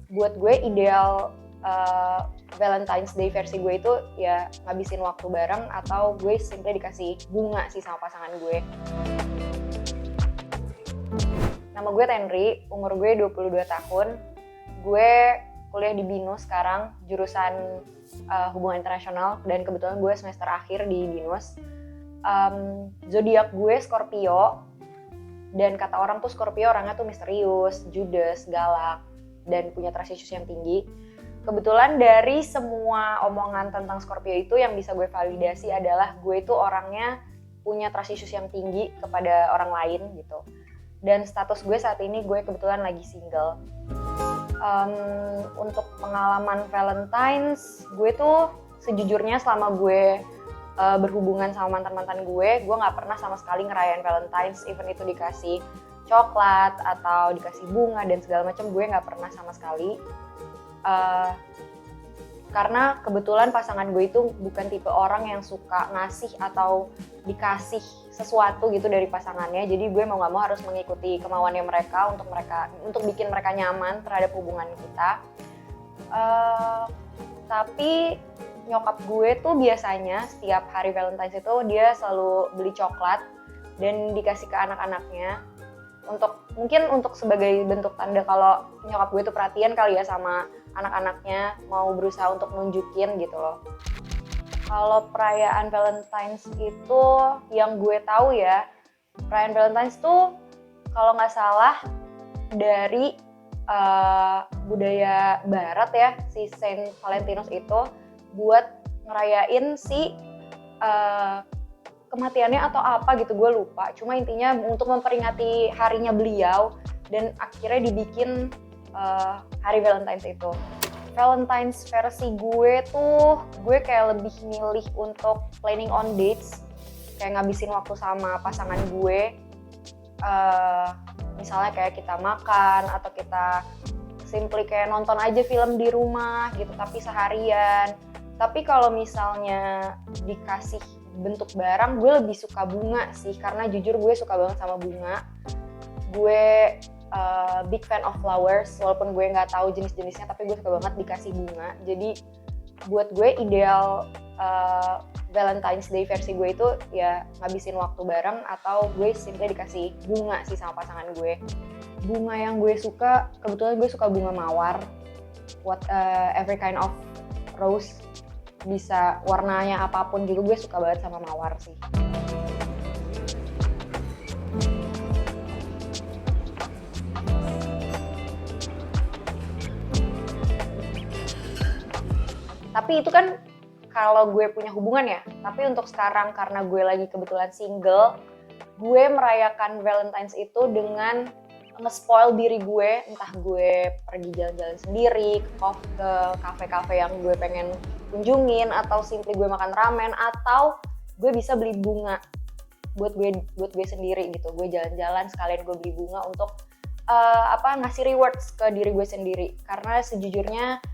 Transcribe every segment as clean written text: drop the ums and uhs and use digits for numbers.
buat gue ideal Valentine's Day versi gue itu ya ngabisin waktu bareng atau gue simply dikasih bunga sih sama pasangan gue. Nama gue Tenri, umur gue 22 tahun. Gue kuliah di BINUS sekarang, jurusan hubungan internasional, dan kebetulan gue semester akhir di BINUS. Zodiak gue Scorpio, dan kata orang tuh Scorpio orangnya tuh misterius, judes, galak, dan punya trust issues yang tinggi. Kebetulan dari semua omongan tentang Scorpio itu yang bisa gue validasi adalah gue itu orangnya punya trust issues yang tinggi kepada orang lain gitu. Dan status gue saat ini gue kebetulan lagi single. Untuk pengalaman Valentine's, gue tuh sejujurnya selama gue berhubungan sama mantan-mantan gue gak pernah sama sekali ngerayain Valentine's, even itu dikasih coklat atau dikasih bunga dan segala macam, gue gak pernah sama sekali. Karena kebetulan pasangan gue itu bukan tipe orang yang suka ngasih atau dikasih sesuatu gitu dari pasangannya, jadi gue mau gak mau harus mengikuti kemauannya mereka untuk bikin mereka nyaman terhadap hubungan kita. Tapi nyokap gue tuh biasanya setiap hari Valentine's itu dia selalu beli coklat dan dikasih ke anak-anaknya mungkin untuk sebagai bentuk tanda kalau nyokap gue tuh perhatian kali ya sama anak-anaknya, mau berusaha untuk nunjukin gitu loh. Kalau perayaan Valentine's itu yang gue tahu ya, perayaan Valentine's tuh kalau nggak salah dari budaya barat ya, si Saint Valentinus itu buat ngerayain si kematiannya atau apa gitu, gue lupa. Cuma intinya untuk memperingati harinya beliau, dan akhirnya dibikin hari Valentine's itu. Valentine's versi gue tuh, gue kayak lebih milih untuk planning on dates, kayak ngabisin waktu sama pasangan gue. Misalnya kayak kita makan atau kita simply kayak nonton aja film di rumah gitu, tapi seharian. Tapi kalau misalnya dikasih bentuk barang, gue lebih suka bunga sih, karena jujur gue suka banget sama bunga. Gue big fan of flowers, walaupun gue nggak tahu jenis-jenisnya, tapi gue suka banget dikasih bunga. Jadi buat gue ideal Valentine's Day versi gue itu ya ngabisin waktu bareng atau gue simply dikasih bunga sih sama pasangan gue. Bunga yang gue suka, kebetulan gue suka bunga mawar, every kind of rose, bisa warnanya apapun juga, gue suka banget sama mawar sih. Tapi itu kan kalau gue punya hubungan ya. Tapi untuk sekarang karena gue lagi kebetulan single, gue merayakan Valentine's itu dengan nge-spoil diri gue. Entah gue pergi jalan-jalan sendiri, ke kafe-kafe yang gue pengen kunjungin, atau simply gue makan ramen, atau gue bisa beli bunga buat gue sendiri gitu. Gue jalan-jalan sekalian gue beli bunga untuk ngasih rewards ke diri gue sendiri. Karena sejujurnya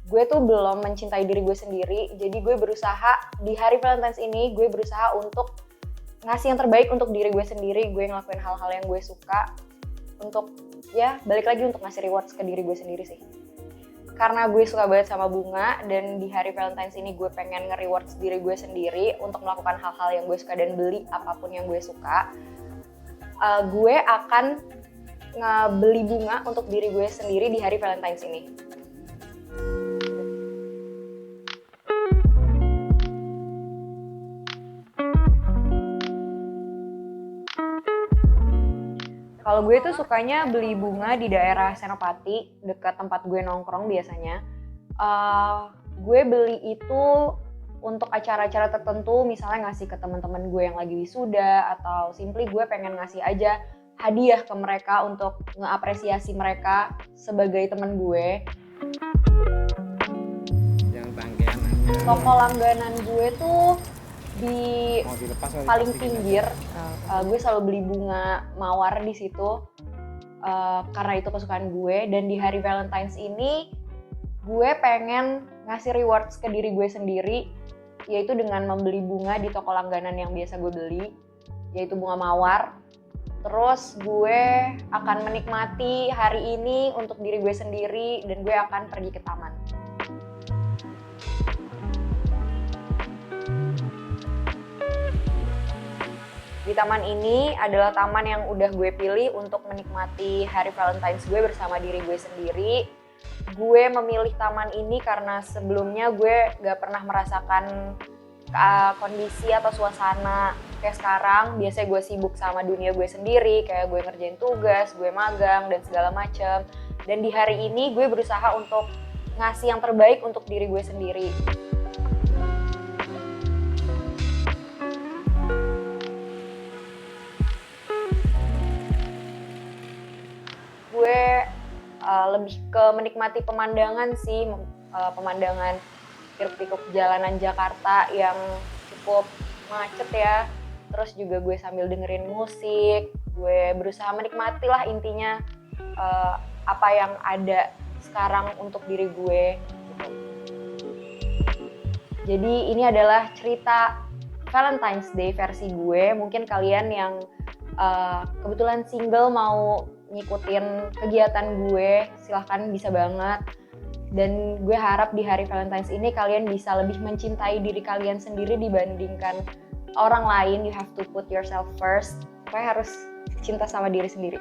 gue tuh belum mencintai diri gue sendiri, jadi gue berusaha di hari Valentine's ini, gue berusaha untuk ngasih yang terbaik untuk diri gue sendiri. Gue ngelakuin hal-hal yang gue suka untuk ya balik lagi untuk ngasih rewards ke diri gue sendiri sih. Karena gue suka banget sama bunga, dan di hari Valentine's ini gue pengen nge-rewards diri gue sendiri untuk melakukan hal-hal yang gue suka dan beli apapun yang gue suka. Gue akan ngebeli bunga untuk diri gue sendiri di hari Valentine's ini. Kalau gue tuh sukanya beli bunga di daerah Senopati, dekat tempat gue nongkrong biasanya. Gue beli itu untuk acara-acara tertentu, misalnya ngasih ke teman-teman gue yang lagi wisuda, atau simply gue pengen ngasih aja hadiah ke mereka untuk ngeapresiasi mereka sebagai teman gue. Toko langganan gue tuh di paling pinggir, gue selalu beli bunga mawar di situ karena itu kesukaan gue. Dan di hari Valentine's ini gue pengen ngasih rewards ke diri gue sendiri, yaitu dengan membeli bunga di toko langganan yang biasa gue beli, yaitu bunga mawar. Terus gue akan menikmati hari ini untuk diri gue sendiri dan gue akan pergi ke taman. Di taman ini adalah taman yang udah gue pilih untuk menikmati hari Valentine's gue bersama diri gue sendiri. Gue memilih taman ini karena sebelumnya gue gak pernah merasakan kondisi atau suasana kayak sekarang. Biasanya gue sibuk sama dunia gue sendiri, kayak gue ngerjain tugas, gue magang, dan segala macem. Dan di hari ini gue berusaha untuk ngasih yang terbaik untuk diri gue sendiri. Gue lebih ke menikmati pemandangan sih, pemandangan hiruk-pikuk jalanan Jakarta yang cukup macet ya. Terus juga gue sambil dengerin musik, gue berusaha menikmati lah intinya apa yang ada sekarang untuk diri gue. Jadi ini adalah cerita Valentine's Day versi gue. Mungkin kalian yang kebetulan single mau ngikutin kegiatan gue, silahkan, bisa banget. Dan gue harap di hari Valentine's ini kalian bisa lebih mencintai diri kalian sendiri dibandingkan orang lain. You have to put yourself first. Pokoknya harus cinta sama diri sendiri.